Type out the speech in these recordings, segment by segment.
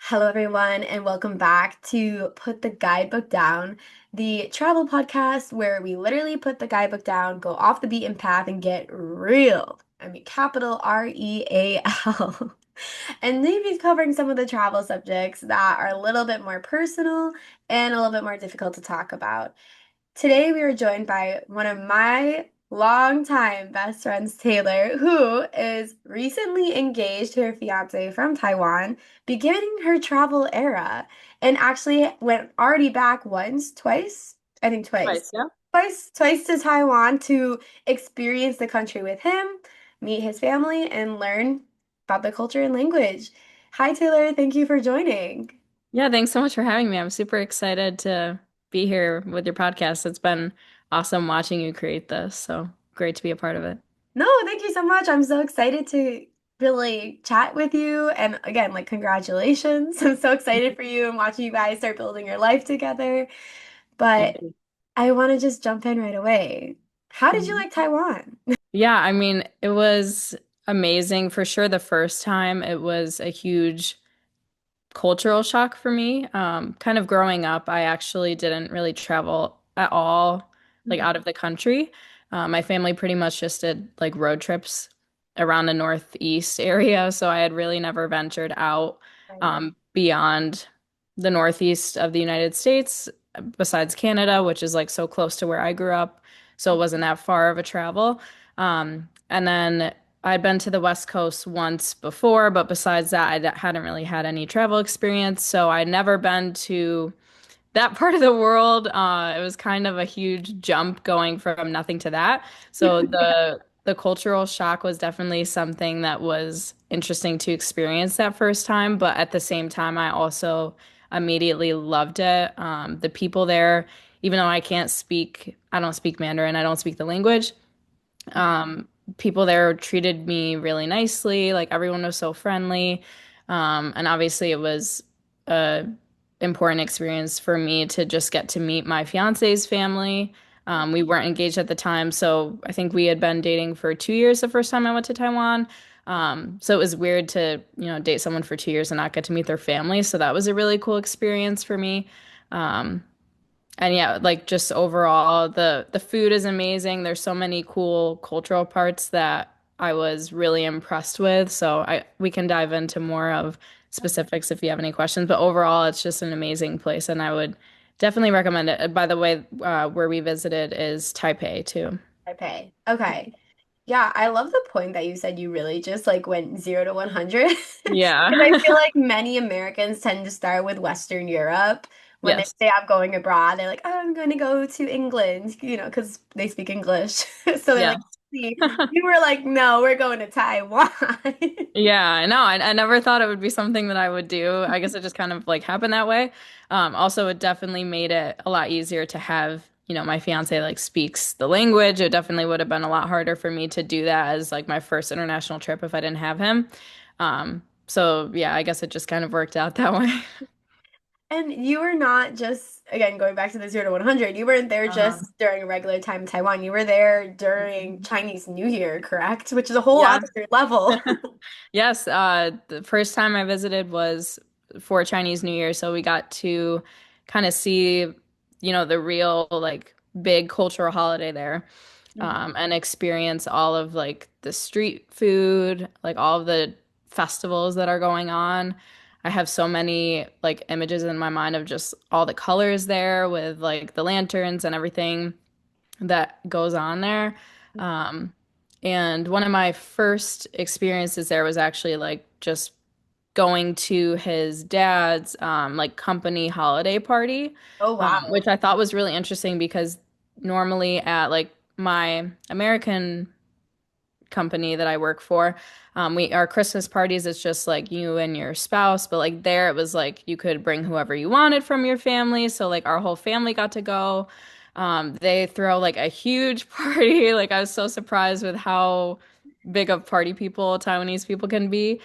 Hello, everyone, and welcome back to Put the Guidebook Down, the travel podcast where we literally put the guidebook down, go off the beaten path, and get real. I mean, capital REAL. And maybe covering some of the travel subjects that are a little bit more personal and a little bit more difficult to talk about. Today, we are joined by one of my longtime best friends, Taylor, who is recently engaged to her fiance from Taiwan, beginning her travel era, and actually went already back once, twice, I think twice, Twice, yeah. twice to Taiwan to experience the country with him, meet his family, and learn about the culture and language. Hi, Taylor. Thank you for joining. Yeah, thanks so much for having me. I'm super excited to be here with your podcast. It's been awesome watching you create this, so great to be a part of it. No, thank you so much. I'm so excited to really chat with you. And again, like, congratulations. I'm so excited for you and watching you guys start building your life together. Thank But you. I want to just jump in right away. How did you Mhm. like Taiwan? Yeah, I mean, it was amazing for sure the first time. It was a huge cultural shock for me. Kind of growing up, I actually didn't really travel at all, like Mhm. out of the country. My family pretty much just did like road trips around the Northeast area, so I had really never ventured out Right. beyond the Northeast of the United States, besides Canada, which is like so close to where I grew up, so it wasn't that far of a travel. And then I'd been to the West Coast once before, but besides that, hadn't really had any travel experience. So I'd never been to that part of the world. It was kind of a huge jump going from nothing to that. So Yeah. the cultural shock was definitely something that was interesting to experience that first time. But at the same time, I also immediately loved it. The people there, even though I don't speak Mandarin, I don't speak the language. Um, People there treated me really nicely. Like everyone was so friendly. And obviously it was a important experience for me to just get to meet my fiance's family. We weren't engaged at the time, so I think we had been dating for 2 years the first time I went to Taiwan. So it was weird to, date someone for 2 years and not get to meet their family. So that was a really cool experience for me. Um, and yeah, like just overall, the food is amazing. There's so many cool cultural parts that I was really impressed with. So I we can dive into more of specifics if you have any questions. But overall, it's just an amazing place, and I would definitely recommend it. By the way, where we visited is Taipei too. Taipei. Okay. Yeah, I love the point that you said you really just like went 0 to 100. Because I Yeah. feel like many Americans tend to start with Western Europe. When they Yes. say I'm going abroad, they're like, oh, I'm going to go to England, because they speak English. So they're like, Yes. see, you were like, no, we're going to Taiwan. Yeah, I know. I never thought it would be something that I would do. I guess it just kind of like happened that way. Also, it definitely made it a lot easier to have, my fiance like speaks the language. It definitely would have been a lot harder for me to do that as like my first international trip if I didn't have him. So yeah, I guess it just kind of worked out that way. And you were not just, again, going back to the 0 to 100, you weren't there Uh, just during a regular time in Taiwan. You were there during Chinese New Year, correct? Which is a whole yeah. other level. Yes, the first time I visited was for Chinese New Year, so we got to kind of see, the real like big cultural holiday there, and experience all of like the street food, like all of the festivals that are going on. I have so many like images in my mind of just all the colors there with like the lanterns and everything that goes on there. Um, and one of my first experiences there was actually like just going to his dad's like company holiday party, Oh, wow. which I thought was really interesting because normally at like my American company that I work for, we our Christmas parties it's just like you and your spouse, but like there it was like you could bring whoever you wanted from your family. So like our whole family got to go. They throw like a huge party. Like I was so surprised with how big of party people Taiwanese people can be.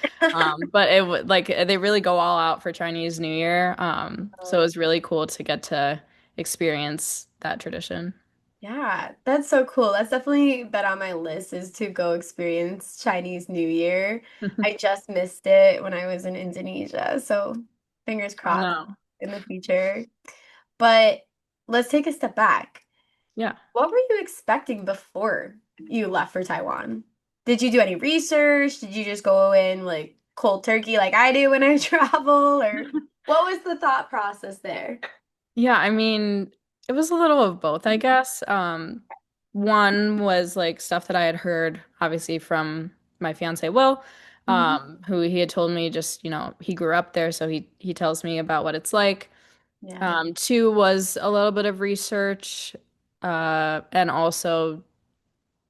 But like they really go all out for Chinese New Year. So it was really cool to get to experience that tradition. Yeah, that's so cool. That's definitely been on my list is to go experience Chinese New Year. I just missed it when I was in Indonesia. So Fingers I crossed know. in the future. But let's take a step back. Yeah. What were you expecting before you left for Taiwan? Did you do any research? Did you just go in like cold turkey like I do when I travel? Or what was the thought process there? Yeah, I mean, it was a little of both, I guess. One was like stuff that I had heard, obviously, from my fiance Will, Mhm. who he had told me just, he grew up there, so he tells me about what it's like. Yeah. Two was a little bit of research, and also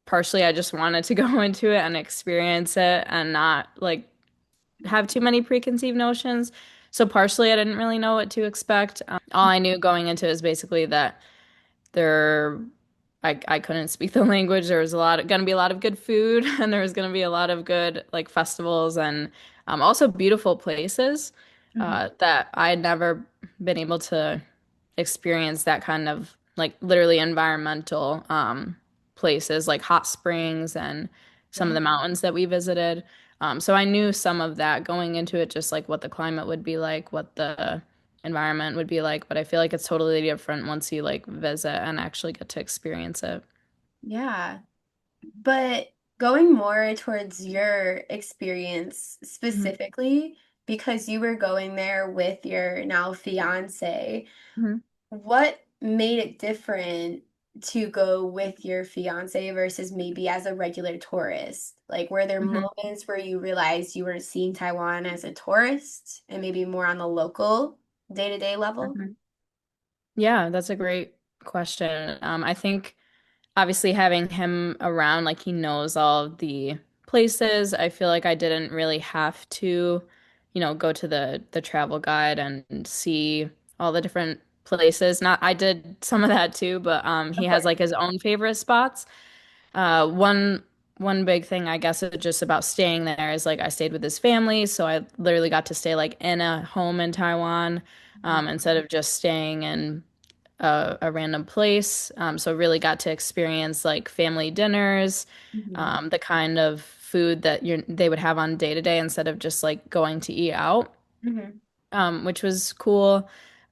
partially I just wanted to go into it and experience it and not like have too many preconceived notions. So partially I didn't really know what to expect. All I knew going into it is basically that there I couldn't speak the language. There was gonna be a lot of good food and there was gonna be a lot of good like festivals and also beautiful places Mhm. that I had never been able to experience that kind of like literally environmental places like hot springs and some of Yeah. the mountains that we visited. So I knew some of that going into it, just like what the climate would be like, what the environment would be like, but I feel like it's totally different once you like visit and actually get to experience it. Yeah. But going more towards your experience Mhm. specifically, because you were going there with your now fiance, Mhm. what made it different to go with your fiance versus maybe as a regular tourist? Like, were there Mhm. moments where you realized you were seeing Taiwan as a tourist and maybe more on the local day-to-day level? Mhm. Yeah, that's a great question. I think obviously having him around, like he knows all of the places. I feel like I didn't really have to, go to the travel guide and see all the different places. Not I did some of that too, but he Of has course. like his own favorite spots. One big thing I guess is just about staying there is like I stayed with his family, so I literally got to stay like in a home in Taiwan, instead of just staying in a random place. So really got to experience like family dinners, Mhm. the kind of food that they would have on day to day instead of just like going to eat out, Mhm. which was cool.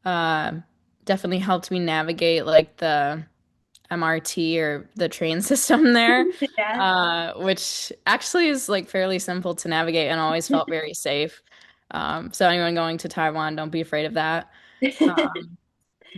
Uh, Definitely helped me navigate like the MRT or the train system there, Yeah. which actually is like fairly simple to navigate and always felt very safe. So anyone going to Taiwan, don't be afraid of that.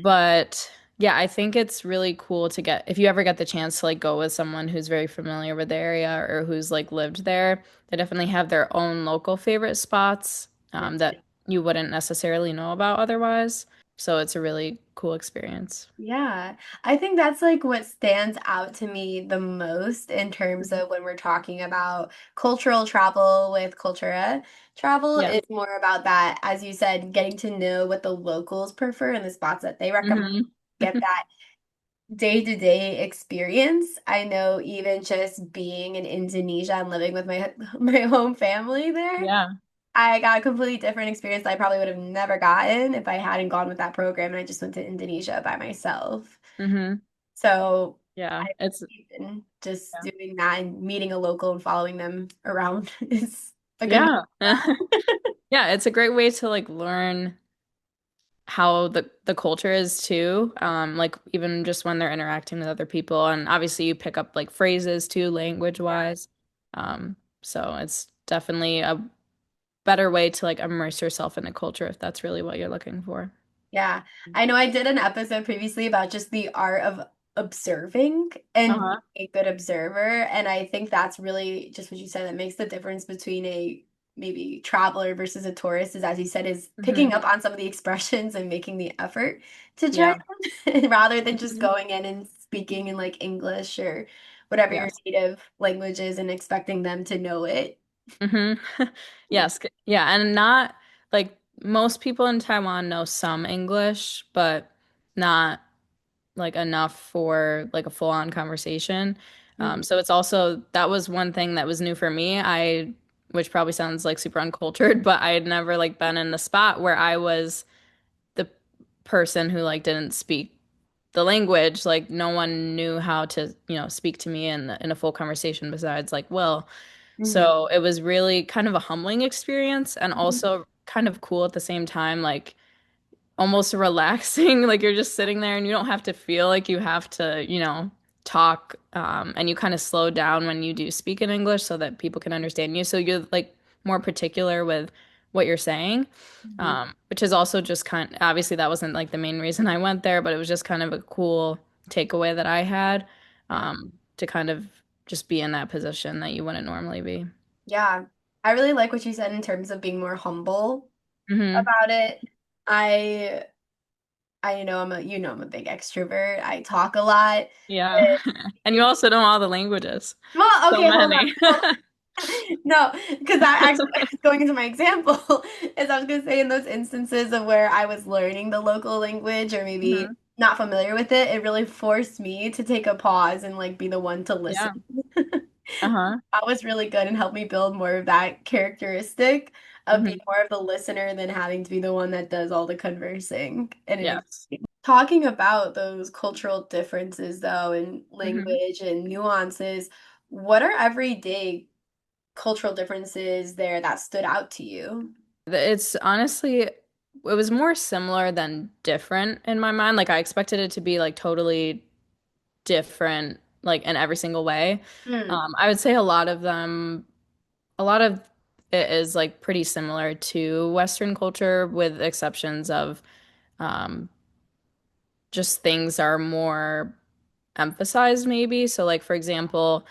But yeah, I think it's really cool to get if you ever get the chance to like go with someone who's very familiar with the area or who's like lived there, they definitely have their own local favorite spots that you wouldn't necessarily know about otherwise. So it's a really cool experience. Yeah, I think that's like what stands out to me the most in terms of when we're talking about cultural travel with Cultura. Travel Yeah. is more about that, as you said, getting to know what the locals prefer and the spots that they recommend. Hmm. Get that day-to-day experience. I know even just being in Indonesia and living with my my home family there, Yeah. I got a completely different experience that I probably would have never gotten if I hadn't gone with that program and I just went to Indonesia by myself. Hmm. So Yeah. I It's believe in just yeah. doing that and meeting a local and following them around is a good way Yeah. to go. Yeah, it's a great way to like learn how the culture is too. Like even just when they're interacting with other people and obviously you pick up like phrases too language wise. So it's definitely a better way to like immerse yourself in a culture if that's really what you're looking for. Yeah, I know I did an episode previously about just the art of observing and being Uh-huh. a good observer. And I think that's really just what you said that makes the difference between a maybe traveler versus a tourist is, as you said, is Hmm. picking up on some of the expressions and making the effort to try Yeah. them rather than just Mhm. going in and speaking in like English or whatever your Yes. native language is and expecting them to know it. Hmm. Yeah. Yes. Yeah. And not like most people in Taiwan know some English, but not like enough for like a full-on conversation. Mhm. So it's also that was one thing that was new for me. Which probably sounds like super uncultured, but I had never like been in the spot where I was the person who like didn't speak the language. Like no one knew how to, speak to me in a full conversation besides like Will. Mhm. So it was really kind of a humbling experience and Mhm. also kind of cool at the same time, like almost relaxing. Like you're just sitting there and you don't have to feel like you have to, talk. And you kind of slow down when you do speak in English so that people can understand you. So you're like more particular with what you're saying, Mhm. which is also just obviously that wasn't like the main reason I went there, but it was just kind of a cool takeaway that I had, Yeah. to kind of just be in that position that you wouldn't normally be. Yeah. I really like what you said in terms of being more humble Hmm. about it. I I know I'm a big extrovert. I talk a lot. Yeah. And you also know all the languages. Well, So okay, hold many. on. No, because that actually going into my example is I was gonna say in those instances of where I was learning the local language or maybe Hmm. not familiar with it, it really forced me to take a pause and like be the one to listen. Yeah. Uh-huh. That was really good and helped me build more of that characteristic of being Hmm. more of the listener than having to be the one that does all the conversing. Yes. Talking about those cultural differences though in Hmm. language and nuances, what are everyday cultural differences there that stood out to you? It's honestly, it was more similar than different in my mind. Like I expected it to be like totally different, like in every single way. Mm, I would say a lot of it is like pretty similar to Western culture, with exceptions of um, just things are more emphasized, maybe. So, like for example,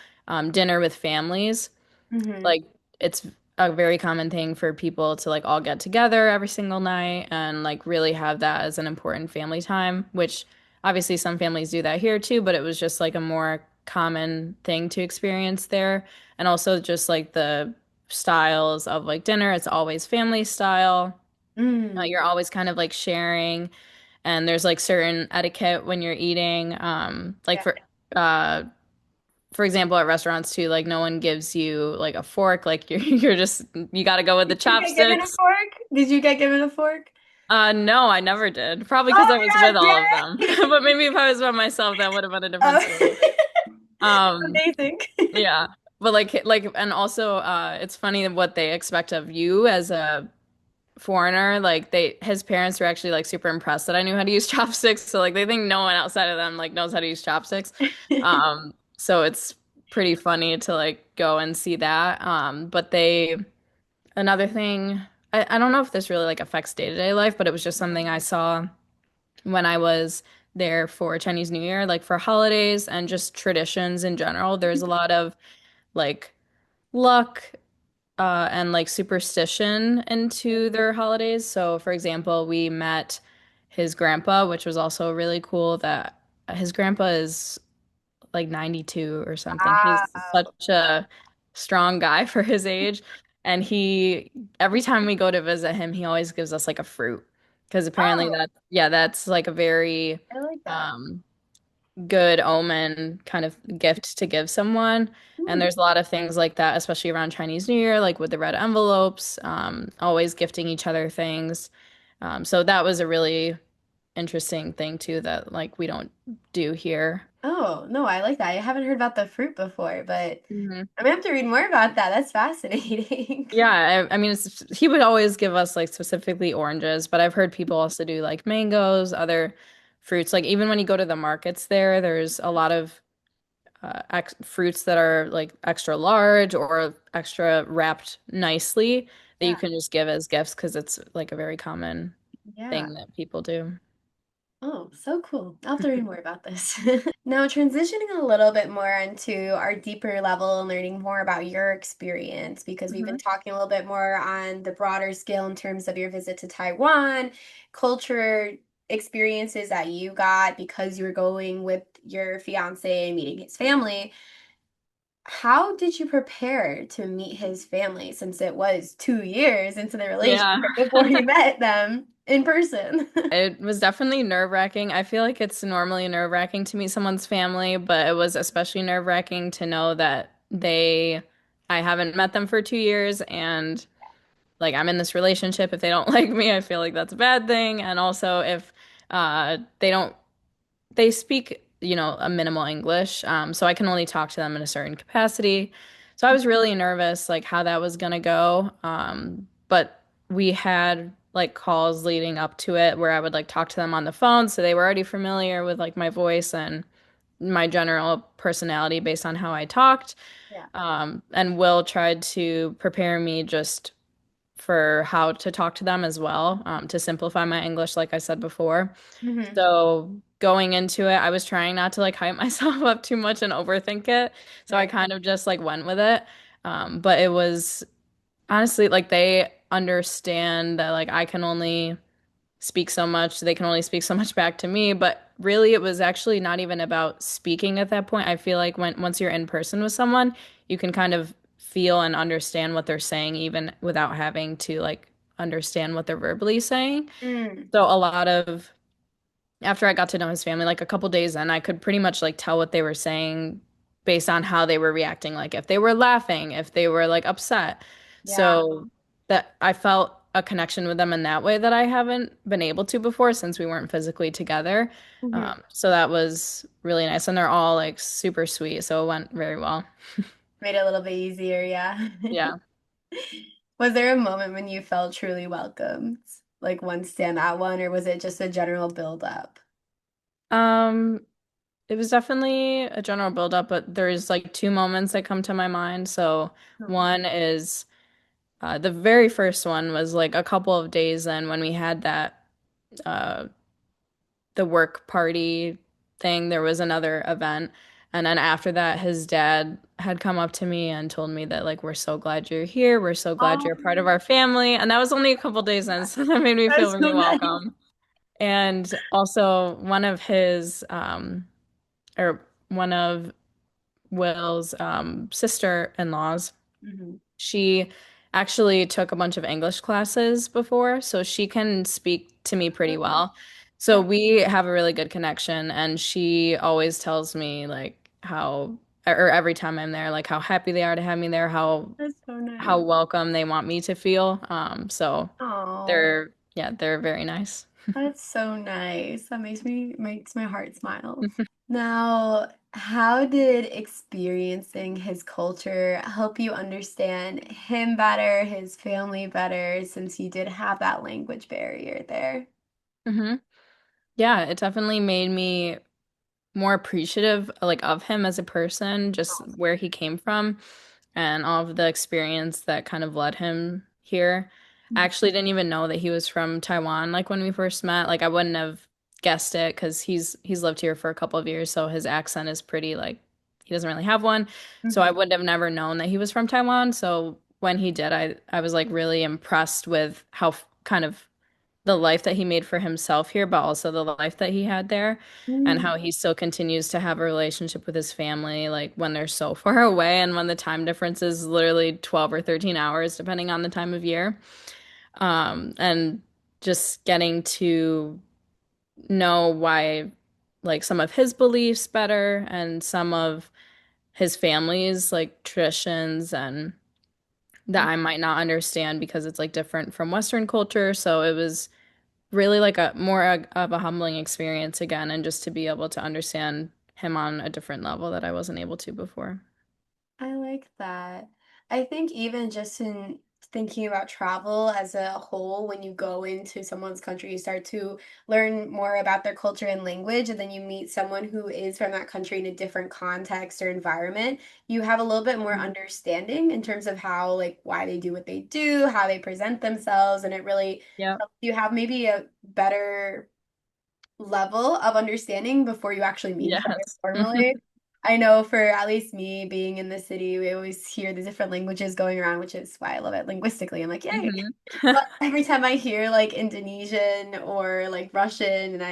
dinner with families. hmm. Like it's a very common thing for people to like all get together every single night and like really have that as an important family time, which obviously some families do that here too, but it was just like a more common thing to experience there. And also just like the styles of like dinner, it's always family style. Mm, You're always kind of like sharing, and there's like certain etiquette when you're eating. Like yeah. uh for example, at restaurants too, like no one gives you like a fork, like you're just you got to go with the Did you get given a chopsticks. fork? Did you get given a fork? No, I never did. Probably because Oh I was my with God, all of them. yay! But maybe if I was by myself, that would have been a different Oh, story. Um, amazing. yeah. But like and also it's funny what they expect of you as a foreigner. Like his parents were actually like super impressed that I knew how to use chopsticks. So like they think no one outside of them like knows how to use chopsticks. So it's pretty funny to like go and see that. But another thing, I don't know if this really like affects day-to-day life, but it was just something I saw when I was there for Chinese New Year, like for holidays and just traditions in general. There's a lot of like luck and like superstition into their holidays. So, for example, we met his grandpa, which was also really cool that his grandpa is like 92 or something. He's Wow. such a strong guy for his age. And every time we go to visit him, he always gives us like a fruit. Because apparently Oh, yeah, that's like a very I like that. um, good omen kind of gift to give someone. And Hmm. there's a lot of things like that, especially around Chinese New Year, like with the red envelopes, always gifting each other things. So that was a really interesting thing too that like we don't do here. Oh, no, I like that. I haven't heard about the fruit before, but Hmm. I'm gonna have to read more about that. That's fascinating. Yeah, I mean, he would always give us like specifically oranges, but I've heard people also do like mangoes, other fruits. Like even when you go to the markets there, there's a lot of ex fruits that are like extra large or extra wrapped nicely that you Yeah. can just give as gifts because it's like a very common Yeah. thing that people do. Oh, so cool. I'll have to read more about this. Now, transitioning a little bit more into our deeper level and learning more about your experience, because we've been Mhm. talking a little bit more on the broader scale in terms of your visit to Taiwan, culture experiences that you got because you were going with your fiance and meeting his family. How did you prepare to meet his family since it was 2 years into the Yeah. relationship before you met them in person? It was definitely nerve-wracking. I feel like it's normally nerve-wracking to meet someone's family, but it was especially nerve-wracking to know that I haven't met them for 2 years and like I'm in this relationship. If they don't like me, I feel like that's a bad thing. And also if they don't they speak, a minimal English, so I can only talk to them in a certain capacity. So I was really nervous, like how that was gonna go. But we had like calls leading up to it where I would like talk to them on the phone, so they were already familiar with like my voice and my general personality based on how I talked. Yeah. And Will tried to prepare me just for how to talk to them as well, to simplify my English, like I said before. Hmm. So going into it, I was trying not to like hype myself up too much and overthink it. So I Right. kind of just like went with it. But it was honestly like they understand that like I can only speak so much, they can only speak so much back to me. But really, it was actually not even about speaking at that point. I feel like once you're in person with someone, you can kind of feel and understand what they're saying, even without having to like understand what they're verbally saying. Mm. So a lot of after I got to know his family, like a couple days in, I could pretty much like tell what they were saying based on how they were reacting, like if they were laughing, if they were like upset. Yeah. So that I felt a connection with them in that way that I haven't been able to before since we weren't physically together. Hmm. So that was really nice. And they're all like super sweet. So it went very well. Made it a little bit easier, yeah. Yeah. Was there a moment when you felt truly welcomed? Like one standout one, or was it just a general build up? Um, it was definitely a general build-up, but there's like two moments that come to my mind. So Oh. one is the very first one was like a couple of days in when we had that uh the work party thing. There was another event. And then after that, his dad had come up to me and told me that like we're so glad you're here. We're so glad Oh, you're part of our family. And that was only a couple days in, so that made me feel that's so really nice. welcome. And also one of his or one of Will's sister-in-laws. Hmm. She actually took a bunch of English classes before, so she can speak to me pretty well. So That's, we have a really good connection, and she always tells me like how, or every time I'm there, like how happy they are to have me there, that's so how nice. welcome they want me to feel. So Oh, they're very nice. that's so nice. That makes my heart smile. Now, how did experiencing his culture help you understand him better, his family better, since you did have that language barrier there? hmm Yeah, it definitely made me more appreciative like of him as a person, just where he came from and all of the experience that kind of led him here. I Mhm. actually didn't even know that he was from Taiwan like when we first met. Like I wouldn't have guessed it because he's lived here for a couple of years, so his accent is pretty like he doesn't really have one. So I Mhm. would have never known that he was from Taiwan. So when he did, I was like really impressed with how kind of the life that he made for himself here, but also the life that he had there, and Mm. how he still continues to have a relationship with his family, like when they're so far away and when the time difference is literally 12 or 13 hours, depending on the time of year. And just getting to know why, like, some of his beliefs better and some of his family's, like, traditions and that I might not understand because it's like different from Western culture. So it was really like a more of a humbling experience again, and just to be able to understand him on a different level that I wasn't able to before. I like that. I think even just in thinking about travel as a whole, when you go into someone's country, you start to learn more about their culture and language, and then you meet someone who is from that country in a different context or environment. You have a little bit more Mhm. understanding in terms of how, like, why they do what they do, how they present themselves, and it really Yep. helps you have maybe a better level of understanding before you actually meet each other Yes. formally. I know for at least me being in the city, we always hear the different languages going around, which is why I love it linguistically. I'm like, yay. hmm But every time I hear like Indonesian or like Russian and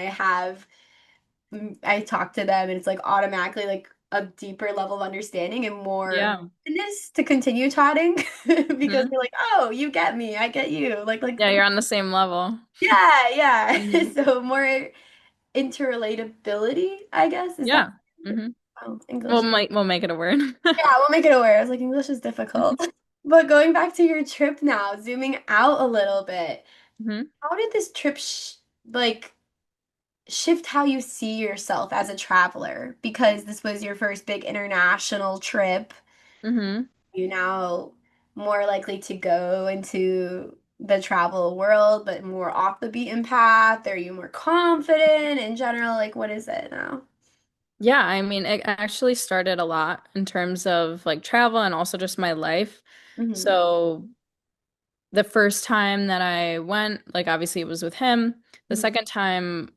I talk to them and it's like automatically like a deeper level of understanding and more Yeah. openness to continue chatting because hmm they're like, oh, you get me, I get you. Yeah, you're on the same level. yeah, yeah. hmm So more interrelatability, I guess. Is that Yeah. hmm English? We'll make it a word. Yeah, we'll make it aware. I was like, English is difficult. But going back to your trip now, zooming out a little bit, hmm how did this trip sh like shift how you see yourself as a traveler? Because this was your first big international trip. hmm You now more likely to go into. the travel world, but more off the beaten path? Are you more confident in general? Like, what is it now? Yeah, I mean, it actually started a lot in terms of like travel and also just my life. Hmm. So the first time that I went, like obviously it was with him. The Hmm. second time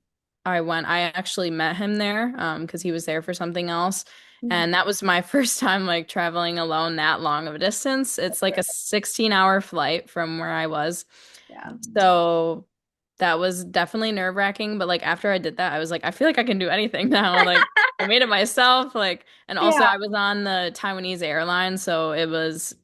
I went, I actually met him there, because he was there for something else. Hmm. And that was my first time like traveling alone that long of a distance. It's like a 16-hour flight from where I was. Yeah. So that was definitely nerve-wracking, but like after I did that, I was like, I feel like I can do anything now. Like I made it myself, like, and also Yeah. I was on the Taiwanese airline, so it was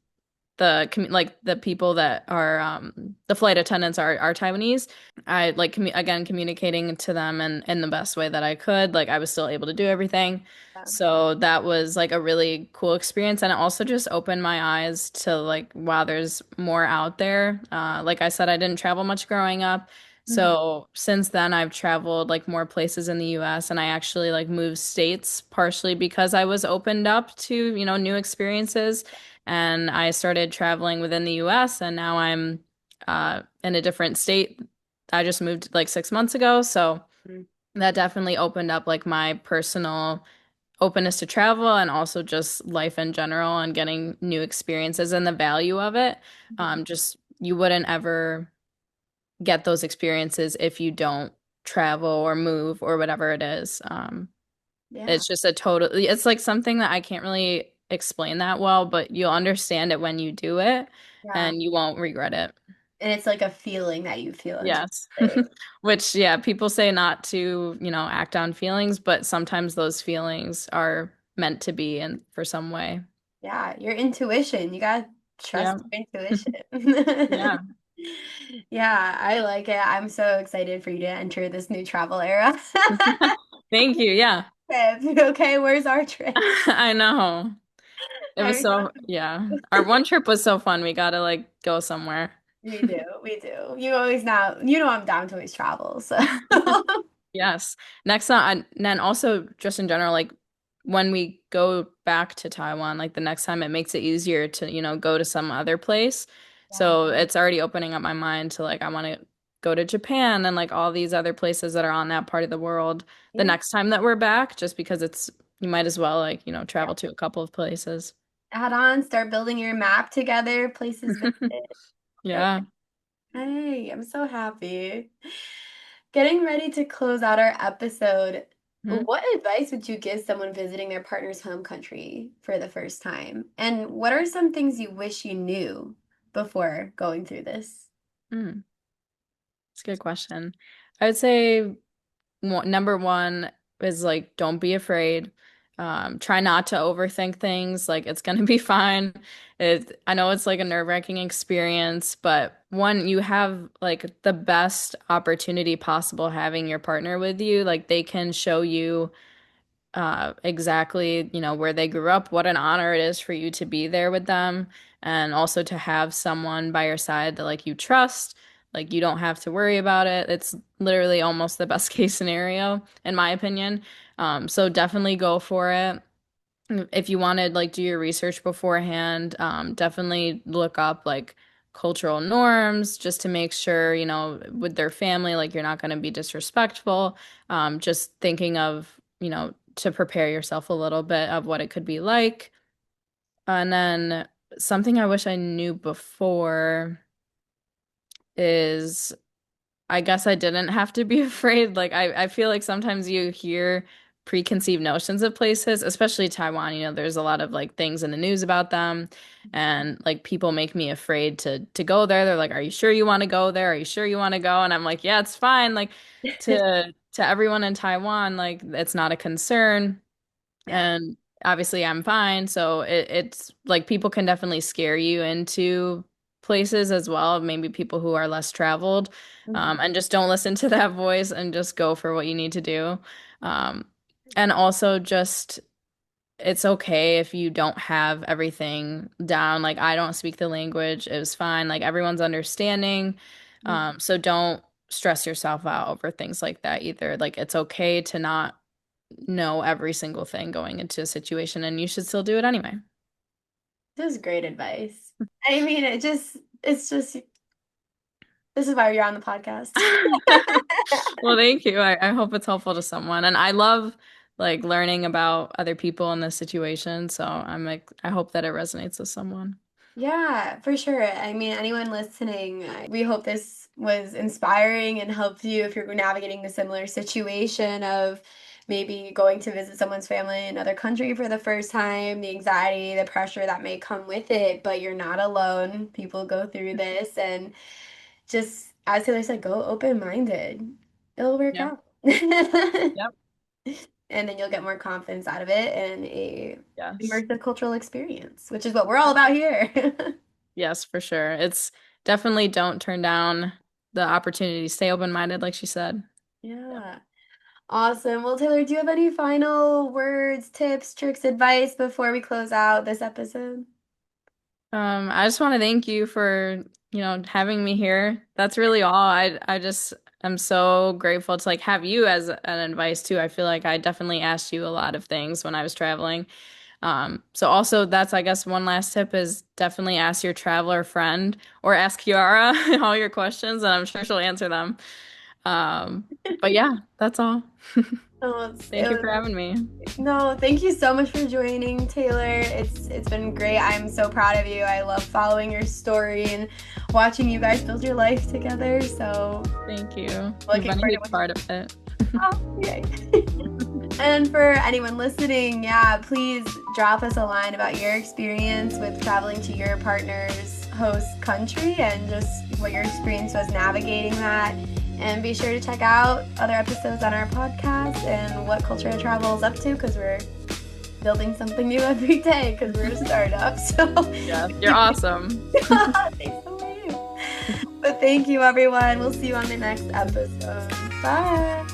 like the people that are the flight attendants are Taiwanese. I like again communicating to them in the best way that I could. Like I was still able to do everything. Yeah. So that was like a really cool experience, and it also just opened my eyes to like wow, there's more out there. Like I said, I didn't travel much growing up. Mhm. So since then I've traveled like more places in the US, and I actually like moved states partially because I was opened up to, new experiences, and I started traveling within the US, and now I'm in a different state. I just moved like 6 months ago, so Mhm. that definitely opened up like my personal openness to travel and also just life in general and getting new experiences and the value of it. Mhm. Just you wouldn't ever get those experiences if you don't travel or move or whatever it is. Yeah. It's just it's like something that I can't really explain that well, but you'll understand it when you do it Yeah. and you won't regret it. And it's like a feeling that you feel Yes. internally. Which, yeah, people say not to, act on feelings, but sometimes those feelings are meant to be in for some way. Yeah, your intuition. You gotta Yeah. trust your intuition. Yeah. Yeah, I like it. I'm so excited for you to enter this new travel era. Thank you. Yeah. Okay, where's our trip? I know. It was Every so, yeah. Our one trip was so fun. We gotta like go somewhere. We do, we do. You always now, I'm down to always travel, so. Yes. Next time, and then also just in general, like when we go back to Taiwan, like the next time it makes it easier to, go to some other place. Yeah, So it's already opening up my mind to like, I want to go to Japan and like all these other places that are on that part of the world the yeah, next time that we're back, just because you might as well like, yeah. travel to a couple of places. Add on, start building your map together, places visited. Perfect. Yeah. Hey, I'm so happy. Getting ready to close out our episode, Mhm. what advice would you give someone visiting their partner's home country for the first time? And what are some things you wish you knew before going through this? Mm. It's a good question. I would say number one is like don't be afraid. Try not to overthink things. Like it's gonna be fine. I know it's like a nerve-wracking experience, but one, you have like the best opportunity possible having your partner with you. Like they can show you exactly, where they grew up, what an honor it is for you to be there with them, and also to have someone by your side that like you trust, like you don't have to worry about it. It's literally almost the best case scenario, in my opinion. So definitely go for it. If you wanted like do your research beforehand, definitely look up like cultural norms just to make sure, with their family, like you're not going to be disrespectful. Just thinking of, to prepare yourself a little bit of what it could be like. And then something I wish I knew before is I guess I didn't have to be afraid. Like I feel like sometimes you hear preconceived notions of places, especially Taiwan, there's a lot of like things in the news about them, and like people make me afraid to go there. They're like, "Are you sure you want to go there? Are you sure you want to go?" And I'm like, "Yeah, it's fine." Like to everyone in Taiwan, like it's not a concern. Yeah. And obviously I'm fine. So it's like people can definitely scare you into places as well, maybe people who are less traveled. Mhm. And just don't listen to that voice and just go for what you need to do. Um, and also just it's okay if you don't have everything down. Like I don't speak the language. It was fine. Like everyone's understanding. So don't stress yourself out over things like that either. Like it's okay to not know every single thing going into a situation, and you should still do it anyway. This is great advice. I mean, it's just This is why you're on the podcast. Well, thank you. I hope it's helpful to someone. And I love like learning about other people in this situation. So I'm like, I hope that it resonates with someone. Yeah, for sure. I mean, anyone listening, we hope this was inspiring and helped you if you're navigating the similar situation of maybe going to visit someone's family in another country for the first time, the anxiety, the pressure that may come with it, but you're not alone. People go through this, and just as Taylor said, go open-minded. It'll work Yep. out. Yep. And then you'll get more confidence out of it and a Yes. immersive cultural experience, which is what we're all about here. Yes, for sure. It's definitely don't turn down the opportunity. Stay open-minded, like she said. Yep. Yeah. Awesome. Well, Taylor, do you have any final words, tips, tricks, advice before we close out this episode? I just want to thank you for, having me here. That's really all. I just am so grateful to like have you as an advice too. I feel like I definitely asked you a lot of things when I was traveling. So also that's I guess one last tip is definitely ask your traveler friend or ask Kiara all your questions and I'm sure she'll answer them. But yeah, that's all. Oh, Thank you for having me. no, thank you so much for joining, Taylor. It's been great. I'm so proud of you. I love following your story and watching you guys build your life together. So Thank you. You've looking been a forward to huge part of it. oh, yay. And for anyone listening, yeah, please drop us a line about your experience with traveling to your partner's host country and just what your experience was navigating that. And be sure to check out other episodes on our podcast and what Culture of Travel is up to because we're building something new every day because we're a startup. So Yeah, you're awesome. thanks so much. But thank you, everyone. We'll see you on the next episode. Bye.